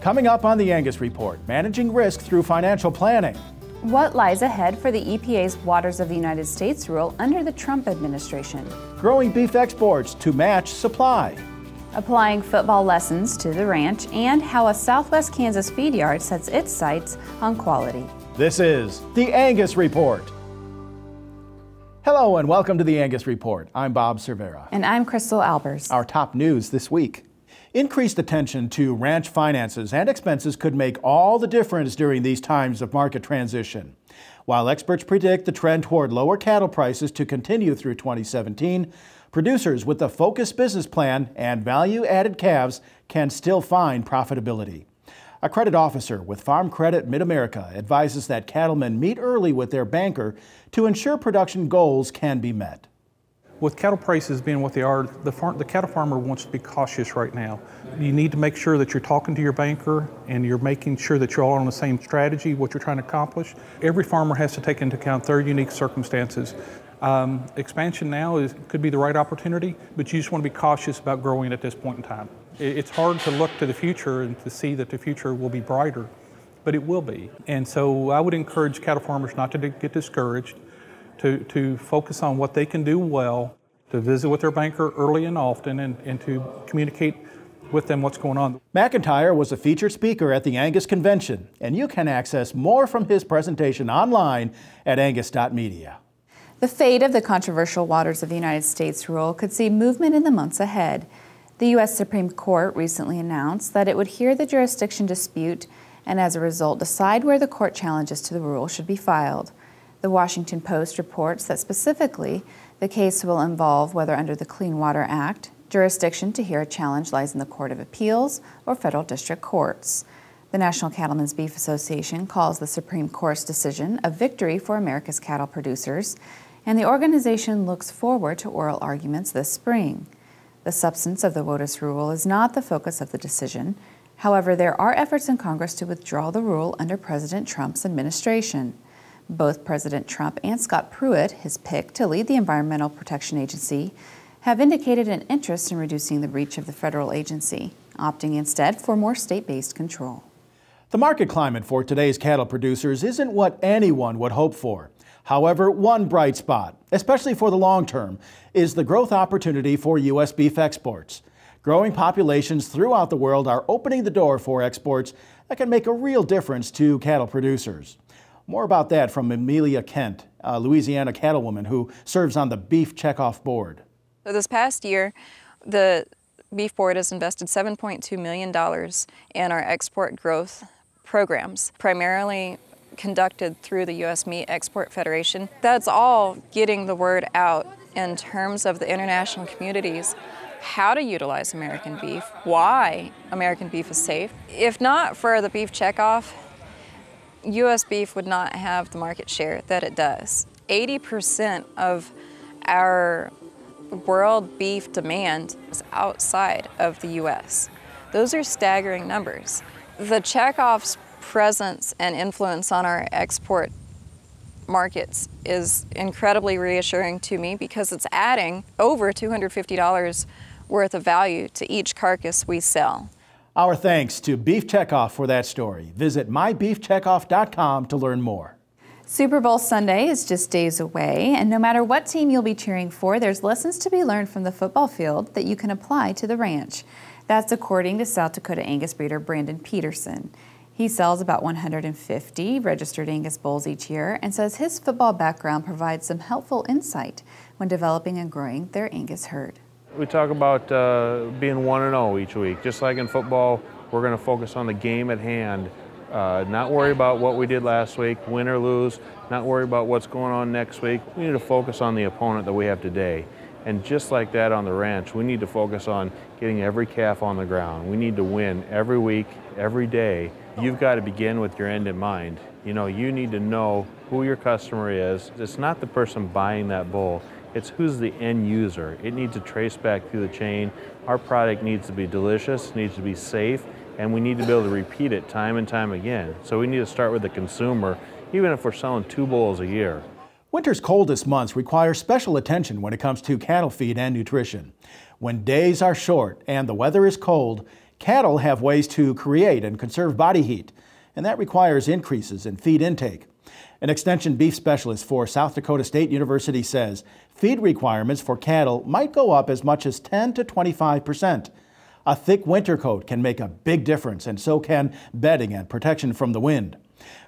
Coming up on the Angus Report, managing risk through financial planning. What lies ahead for the EPA's Waters of the United States rule under the Trump administration? Growing beef exports to match supply. Applying football lessons to the ranch, and how a Southwest Kansas feed yard sets its sights on quality. This is the Angus Report. Hello and welcome to the Angus Report. I'm Bob Cervera. And I'm Crystal Albers. Our top news this week. Increased attention to ranch finances and expenses could make all the difference during these times of market transition. While experts predict the trend toward lower cattle prices to continue through 2017, producers with a focused business plan and value-added calves can still find profitability. A credit officer with Farm Credit Mid-America advises that cattlemen meet early with their banker to ensure production goals can be met. With cattle prices being what they are, the cattle farmer wants to be cautious right now. You need to make sure that you're talking to your banker and you're making sure that you're all on the same strategy, what you're trying to accomplish. Every farmer has to take into account their unique circumstances. Expansion now could be the right opportunity, but you just want to be cautious about growing at this point in time. It's hard to look to the future and to see that the future will be brighter, but it will be. And so I would encourage cattle farmers not to get discouraged, to focus on what they can do well, to visit with their banker early and often, and to communicate with them what's going on. McIntyre was a featured speaker at the Angus Convention, and you can access more from his presentation online at angus.media. The fate of the controversial Waters of the United States rule could see movement in the months ahead. The U.S. Supreme Court recently announced that it would hear the jurisdiction dispute and as a result decide where the court challenges to the rule should be filed. The Washington Post reports that specifically the case will involve whether under the Clean Water Act, jurisdiction to hear a challenge lies in the Court of Appeals or federal district courts. The National Cattlemen's Beef Association calls the Supreme Court's decision a victory for America's cattle producers, and the organization looks forward to oral arguments this spring. The substance of the WOTUS rule is not the focus of the decision. However, there are efforts in Congress to withdraw the rule under President Trump's administration. Both President Trump and Scott Pruitt, his pick to lead the Environmental Protection Agency, have indicated an interest in reducing the reach of the federal agency, opting instead for more state-based control. The market climate for today's cattle producers isn't what anyone would hope for. However, one bright spot, especially for the long term, is the growth opportunity for U.S. beef exports. Growing populations throughout the world are opening the door for exports that can make a real difference to cattle producers. More about that from Amelia Kent, a Louisiana cattlewoman who serves on the Beef Checkoff Board. So this past year, the Beef Board has invested $7.2 million in our export growth programs, primarily conducted through the U.S. Meat Export Federation. That's all getting the word out in terms of the international communities, how to utilize American beef, why American beef is safe. If not for the Beef Checkoff, U.S. beef would not have the market share that it does. 80% of our world beef demand is outside of the U.S. Those are staggering numbers. The Checkoff's presence and influence on our export markets is incredibly reassuring to me because it's adding over $250 worth of value to each carcass we sell. Our thanks to Beef Checkoff for that story. Visit mybeefcheckoff.com to learn more. Super Bowl Sunday is just days away, and no matter what team you'll be cheering for, there's lessons to be learned from the football field that you can apply to the ranch. That's according to South Dakota Angus breeder Brandon Peterson. He sells about 150 registered Angus bulls each year and says his football background provides some helpful insight when developing and growing their Angus herd. We talk about being 1-0 each week. Just like in football, we're going to focus on the game at hand. Not worry about what we did last week, win or lose, not worry about what's going on next week. We need to focus on the opponent that we have today. And just like that on the ranch, we need to focus on getting every calf on the ground. We need to win every week, every day. You've got to begin with your end in mind. You know, you need to know who your customer is. It's not the person buying that bull. It's who's the end user. It needs to trace back through the chain. Our product needs to be delicious, needs to be safe, and we need to be able to repeat it time and time again. So we need to start with the consumer, even if we're selling 2 bulls a year. Winter's coldest months require special attention when it comes to cattle feed and nutrition. When days are short and the weather is cold, Cattle have ways to create and conserve body heat, and that requires increases in feed intake. An extension beef specialist for South Dakota State University says feed requirements for cattle might go up as much as 10 to 25%. A thick winter coat can make a big difference, and so can bedding and protection from the wind.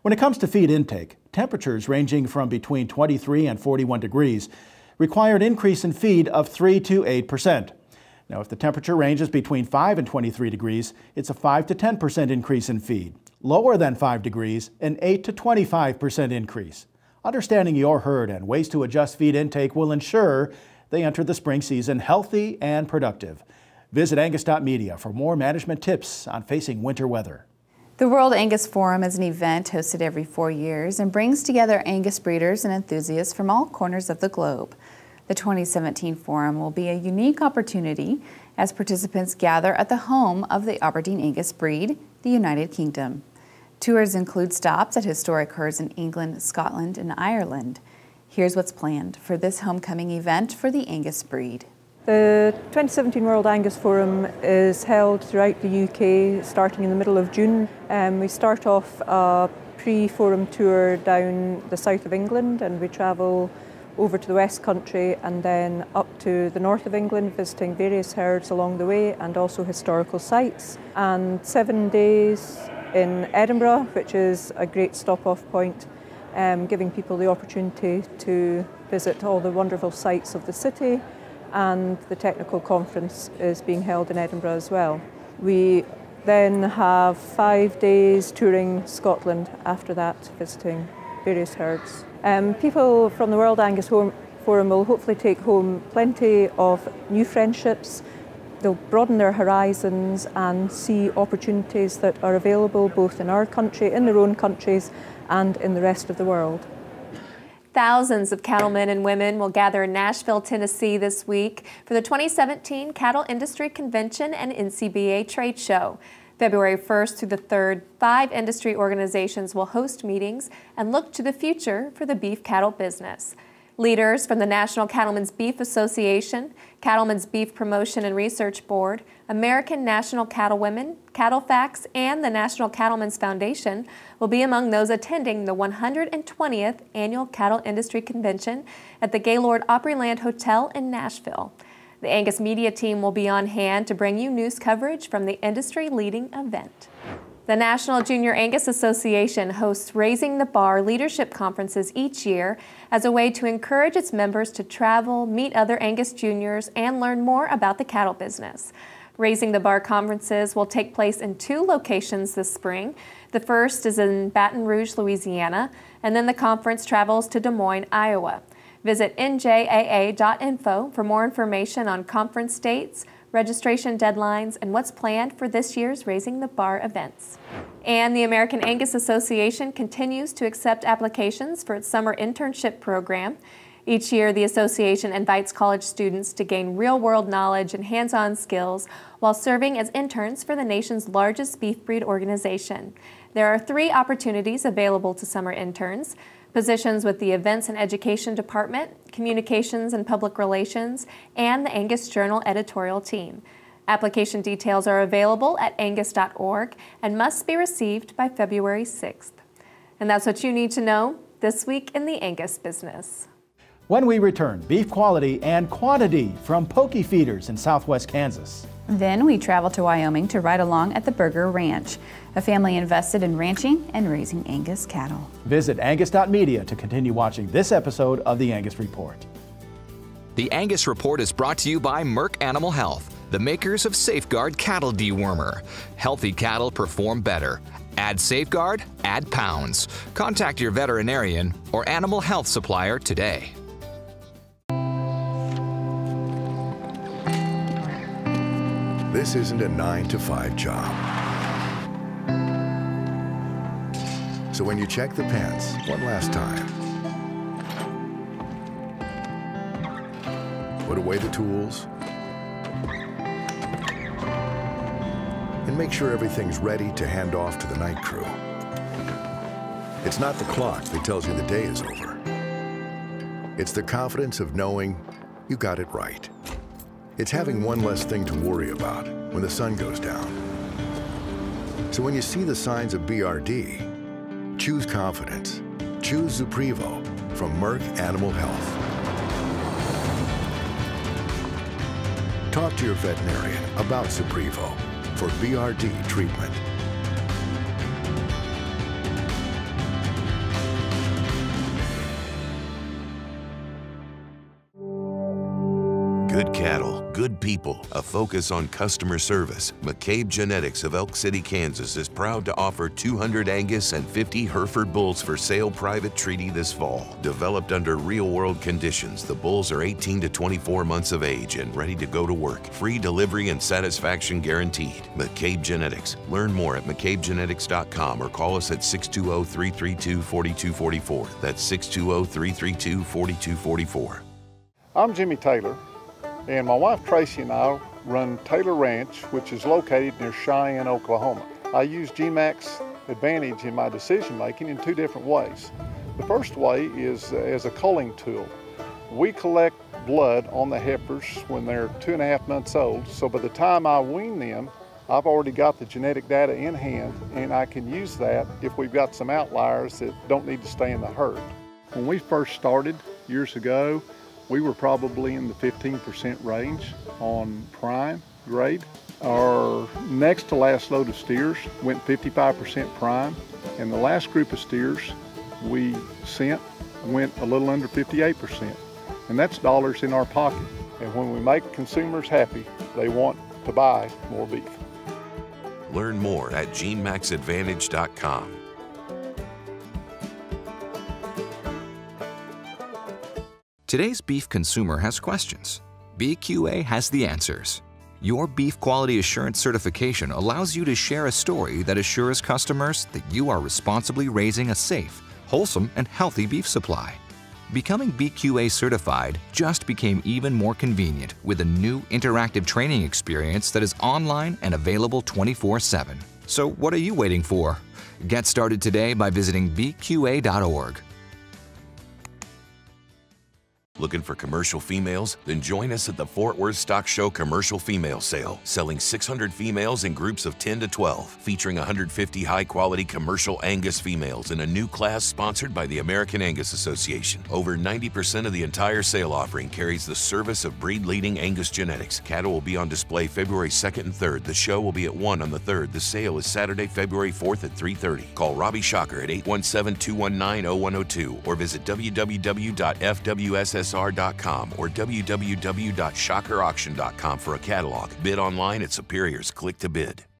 When it comes to feed intake, temperatures ranging from between 23 and 41 degrees require an increase in feed of 3 to 8%. Now, if the temperature ranges between 5 and 23 degrees, it's a 5 to 10% increase in feed. Lower than 5 degrees, an 8 to 25% increase. Understanding your herd and ways to adjust feed intake will ensure they enter the spring season healthy and productive. Visit Angus.media for more management tips on facing winter weather. The World Angus Forum is an event hosted every 4 years and brings together Angus breeders and enthusiasts from all corners of the globe. The 2017 Forum will be a unique opportunity as participants gather at the home of the Aberdeen Angus breed, the United Kingdom. Tours include stops at historic herds in England, Scotland, and Ireland. Here's what's planned for this homecoming event for the Angus breed. The 2017 World Angus Forum is held throughout the UK starting in the middle of June. We start off a pre-forum tour down the south of England, and we travel over to the West Country and then up to the north of England, visiting various herds along the way and also historical sites. And 7 days in Edinburgh, which is a great stop-off point, giving people the opportunity to visit all the wonderful sites of the city, and the technical conference is being held in Edinburgh as well. We then have 5 days touring Scotland after that, visiting various herds. People from the World Angus Forum will hopefully take home plenty of new friendships. They'll broaden their horizons and see opportunities that are available both in our country, in their own countries, and in the rest of the world. Thousands of cattlemen and women will gather in Nashville, Tennessee this week for the 2017 Cattle Industry Convention and NCBA Trade Show. February 1st through the 3rd, 5 industry organizations will host meetings and look to the future for the beef cattle business. Leaders from the National Cattlemen's Beef Association, Cattlemen's Beef Promotion and Research Board, American National Cattlewomen, CattleFax, and the National Cattlemen's Foundation will be among those attending the 120th Annual Cattle Industry Convention at the Gaylord Opryland Hotel in Nashville. The Angus Media team will be on hand to bring you news coverage from the industry-leading event. The National Junior Angus Association hosts Raising the Bar leadership conferences each year as a way to encourage its members to travel, meet other Angus juniors, and learn more about the cattle business. Raising the Bar conferences will take place in 2 locations this spring. The first is in Baton Rouge, Louisiana, and then the conference travels to Des Moines, Iowa. Visit njaa.info for more information on conference dates, registration deadlines, and what's planned for this year's Raising the Bar events. And the American Angus Association continues to accept applications for its summer internship program. Each year, the association invites college students to gain real-world knowledge and hands-on skills while serving as interns for the nation's largest beef breed organization. There are 3 opportunities available to summer interns: positions with the Events and Education Department, Communications and Public Relations, and the Angus Journal editorial team. Application details are available at angus.org and must be received by February 6th. And that's what you need to know this week in the Angus business. When we return, beef quality and quantity from pokey feeders in southwest Kansas. Then we travel to Wyoming to ride along at the Burger Ranch, a family invested in ranching and raising Angus cattle. Visit Angus.media to continue watching this episode of the Angus Report. The Angus Report is brought to you by Merck Animal Health, the makers of Safeguard Cattle Dewormer. Healthy cattle perform better. Add Safeguard, add pounds. Contact your veterinarian or animal health supplier today. This isn't a 9-to-5 job. So when you check the pens one last time, put away the tools, and make sure everything's ready to hand off to the night crew. It's not the clock that tells you the day is over. It's the confidence of knowing you got it right. It's having one less thing to worry about when the sun goes down. So when you see the signs of BRD, choose confidence. Choose Zuprevo from Merck Animal Health. Talk to your veterinarian about Zuprevo for BRD treatment. Good cattle, good people, a focus on customer service. McCabe Genetics of Elk City, Kansas is proud to offer 200 Angus and 50 Hereford bulls for sale private treaty this fall. Developed under real-world conditions, the bulls are 18 to 24 months of age and ready to go to work. Free delivery and satisfaction guaranteed. McCabe Genetics. Learn more at McCabeGenetics.com or call us at 620-332-4244. That's 620-332-4244. I'm Jimmy Taylor, and my wife Tracy and I run Taylor Ranch, which is located near Cheyenne, Oklahoma. I use GMAX Advantage in my decision making in two different ways. The first way is as a culling tool. We collect blood on the heifers when they're 2.5 months old, so by the time I wean them, I've already got the genetic data in hand, and I can use that if we've got some outliers that don't need to stay in the herd. When we first started years ago, we were probably in the 15% range on prime grade. Our next to last load of steers went 55% prime, and the last group of steers we sent went a little under 58%. And that's dollars in our pocket. And when we make consumers happy, they want to buy more beef. Learn more at GeneMaxAdvantage.com. Today's beef consumer has questions. BQA has the answers. Your Beef Quality Assurance certification allows you to share a story that assures customers that you are responsibly raising a safe, wholesome, and healthy beef supply. Becoming BQA certified just became even more convenient with a new interactive training experience that is online and available 24/7. So what are you waiting for? Get started today by visiting bqa.org. Looking for commercial females? Then join us at the Fort Worth Stock Show Commercial Female Sale, selling 600 females in groups of 10 to 12, featuring 150 high-quality commercial Angus females in a new class sponsored by the American Angus Association. Over 90% of the entire sale offering carries the service of breed-leading Angus genetics. Cattle will be on display February 2nd and 3rd. The show will be at 1 on the 3rd. The sale is Saturday, February 4th at 3:30. Call Robbie Shocker at 817-219-0102 or visit www.fwss.com or www.shockerauction.com for a catalog. Bid online at Superior's Click to Bid.